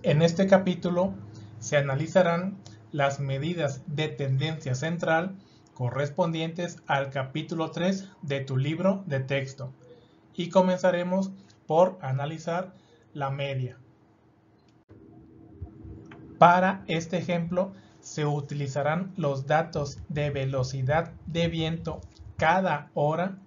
En este capítulo se analizarán las medidas de tendencia central correspondientes al capítulo 3 de tu libro de texto y comenzaremos por analizar la media. Para este ejemplo se utilizarán los datos de velocidad de viento cada hora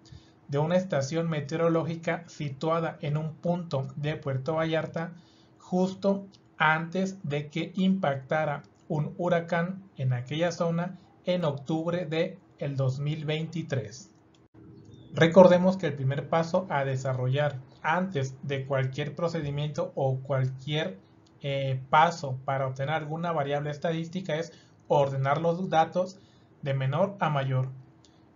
de una estación meteorológica situada en un punto de Puerto Vallarta justo antes de que impactara un huracán en aquella zona en octubre del 2023. Recordemos que el primer paso a desarrollar antes de cualquier procedimiento o cualquier paso para obtener alguna variable estadística es ordenar los datos de menor a mayor.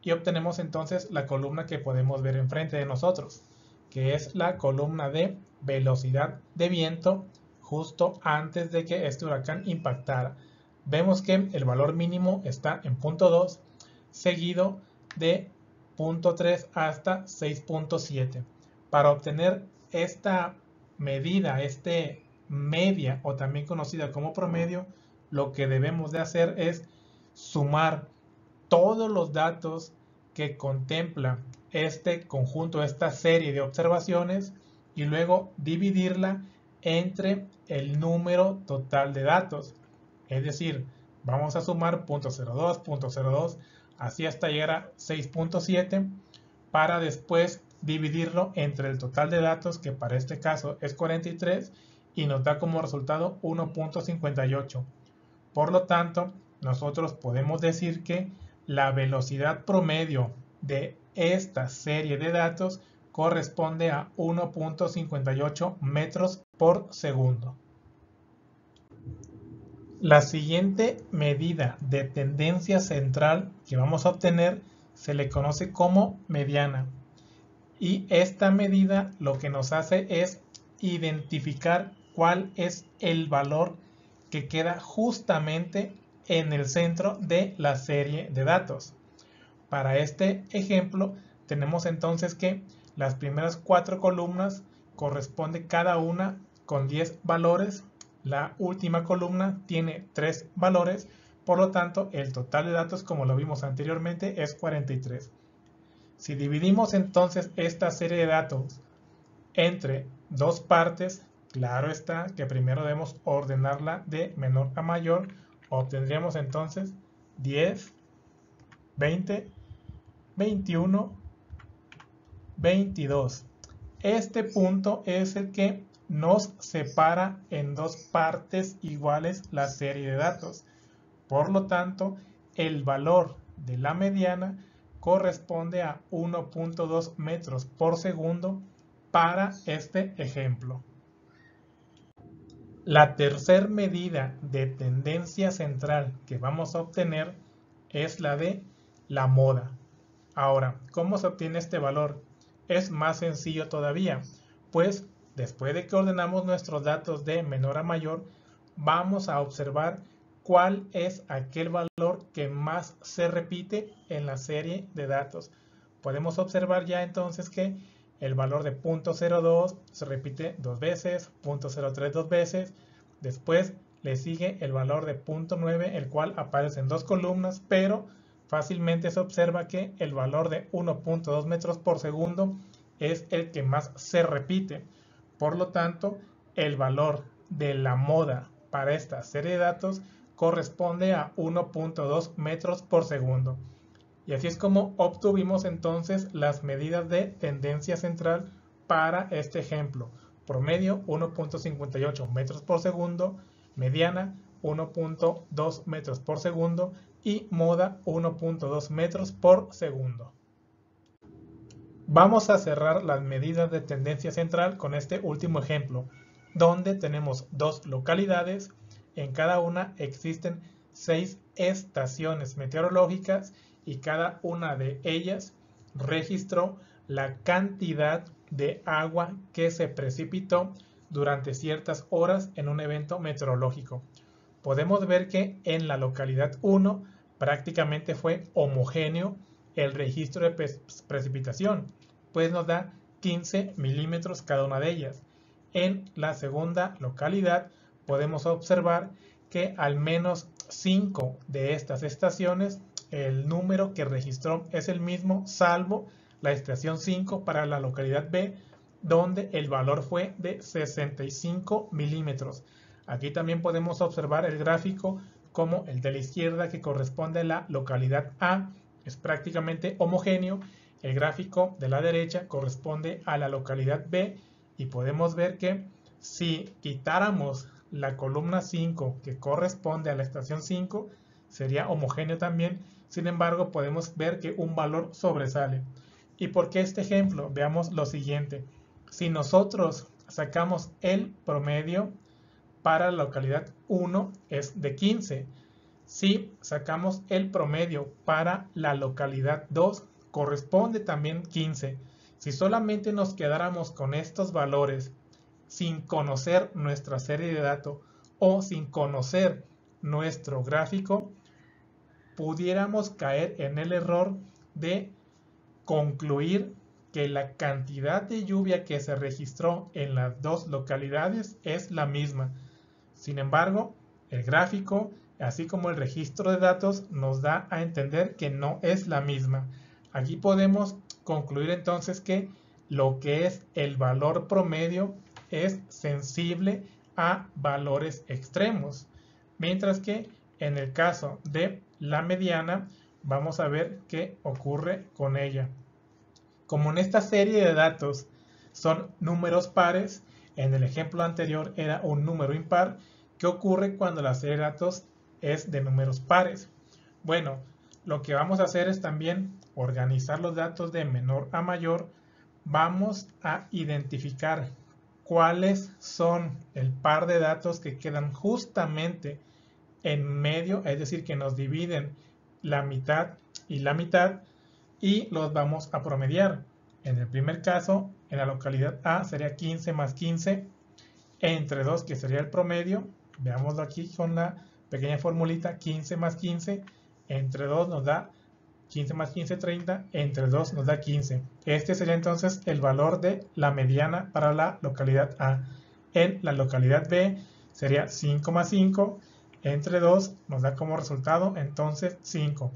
Y obtenemos entonces la columna que podemos ver enfrente de nosotros, que es la columna de velocidad de viento justo antes de que este huracán impactara. Vemos que el valor mínimo está en punto 2, seguido de punto 3 hasta 6.7. Para obtener esta medida, media o también conocida como promedio, lo que debemos de hacer es sumar todos los datos que contempla este conjunto, esta serie de observaciones, y luego dividirla entre el número total de datos. Es decir, vamos a sumar .02, .02, así hasta llegar a 6.7 para después dividirlo entre el total de datos, que para este caso es 43, y nos da como resultado 1.58. Por lo tanto, nosotros podemos decir que la velocidad promedio de esta serie de datos corresponde a 1.58 metros por segundo. La siguiente medida de tendencia central que vamos a obtener se le conoce como mediana. Y esta medida lo que nos hace es identificar cuál es el valor que queda justamente en el centro de la serie de datos. Para este ejemplo tenemos entonces que las primeras 4 columnas corresponde cada una con 10 valores. La última columna tiene 3 valores, por lo tanto el total de datos, como lo vimos anteriormente, es 43. Si dividimos entonces esta serie de datos entre dos partes, claro está que primero debemos ordenarla de menor a mayor. Obtendríamos entonces 10, 20, 21, 22. Este punto es el que nos separa en dos partes iguales la serie de datos. Por lo tanto, el valor de la mediana corresponde a 1.2 metros por segundo para este ejemplo. La tercera medida de tendencia central que vamos a obtener es la de la moda. Ahora, ¿cómo se obtiene este valor? Es más sencillo todavía, pues después de que ordenamos nuestros datos de menor a mayor, vamos a observar cuál es aquel valor que más se repite en la serie de datos. Podemos observar ya entonces que el valor de .02 se repite 2 veces, .03 2 veces, después le sigue el valor de .9, el cual aparece en 2 columnas, pero fácilmente se observa que el valor de 1.2 metros por segundo es el que más se repite. Por lo tanto, el valor de la moda para esta serie de datos corresponde a 1.2 metros por segundo. Y así es como obtuvimos entonces las medidas de tendencia central para este ejemplo. Promedio 1.58 metros por segundo, mediana 1.2 metros por segundo y moda 1.2 metros por segundo. Vamos a cerrar las medidas de tendencia central con este último ejemplo, donde tenemos dos localidades. En cada una existen 6 estaciones meteorológicas y cada una de ellas registró la cantidad de agua que se precipitó durante ciertas horas en un evento meteorológico. Podemos ver que en la localidad 1 prácticamente fue homogéneo el registro de precipitación, pues nos da 15 milímetros cada una de ellas. En la segunda localidad podemos observar que al menos 5 de estas estaciones el número que registró es el mismo, salvo la estación 5 para la localidad B, donde el valor fue de 65 milímetros. Aquí también podemos observar el gráfico como el de la izquierda, que corresponde a la localidad A, es prácticamente homogéneo. El gráfico de la derecha corresponde a la localidad B, y podemos ver que si quitáramos la columna 5 que corresponde a la estación 5, sería homogéneo también. Sin embargo, podemos ver que un valor sobresale. ¿Y por qué este ejemplo? Veamos lo siguiente. Si nosotros sacamos el promedio para la localidad 1 es de 15. Si sacamos el promedio para la localidad 2, corresponde también 15. Si solamente nos quedáramos con estos valores sin conocer nuestra serie de datos o sin conocer nuestro gráfico, pudiéramos caer en el error de concluir que la cantidad de lluvia que se registró en las dos localidades es la misma. Sin embargo, el gráfico, así como el registro de datos, nos da a entender que no es la misma. Aquí podemos concluir entonces que lo que es el valor promedio es sensible a valores extremos, mientras que en el caso de la mediana vamos a ver qué ocurre con ella. Como en esta serie de datos son números pares, en el ejemplo anterior era un número impar, ¿qué ocurre cuando la serie de datos es de números pares? Bueno, lo que vamos a hacer es también organizar los datos de menor a mayor. Vamos a identificar cuáles son el par de datos que quedan justamente en medio, es decir, que nos dividen la mitad y la mitad, y los vamos a promediar. En el primer caso, en la localidad A sería 15 más 15 entre 2, que sería el promedio. Veámoslo aquí con la pequeña formulita: 15 más 15 entre 2 nos da 15 más 15, 30, entre 2 nos da 15. Este sería entonces el valor de la mediana para la localidad A. En la localidad B sería 5 más 5, entre 2 nos da como resultado entonces 5.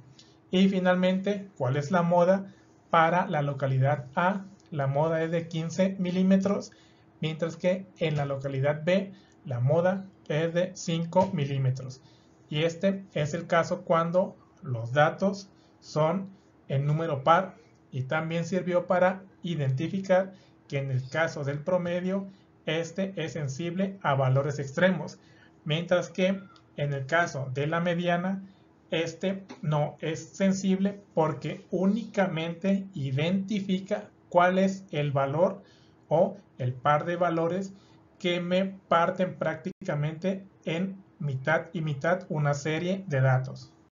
Y finalmente, ¿cuál es la moda para la localidad A? La moda es de 15 milímetros, mientras que en la localidad B la moda es de 5 milímetros. Y este es el caso cuando los datos son en número par, y también sirvió para identificar que en el caso del promedio este es sensible a valores extremos, mientras que en el caso de la mediana este no es sensible porque únicamente identifica cuál es el valor o el par de valores que me parten prácticamente en mitad y mitad una serie de datos.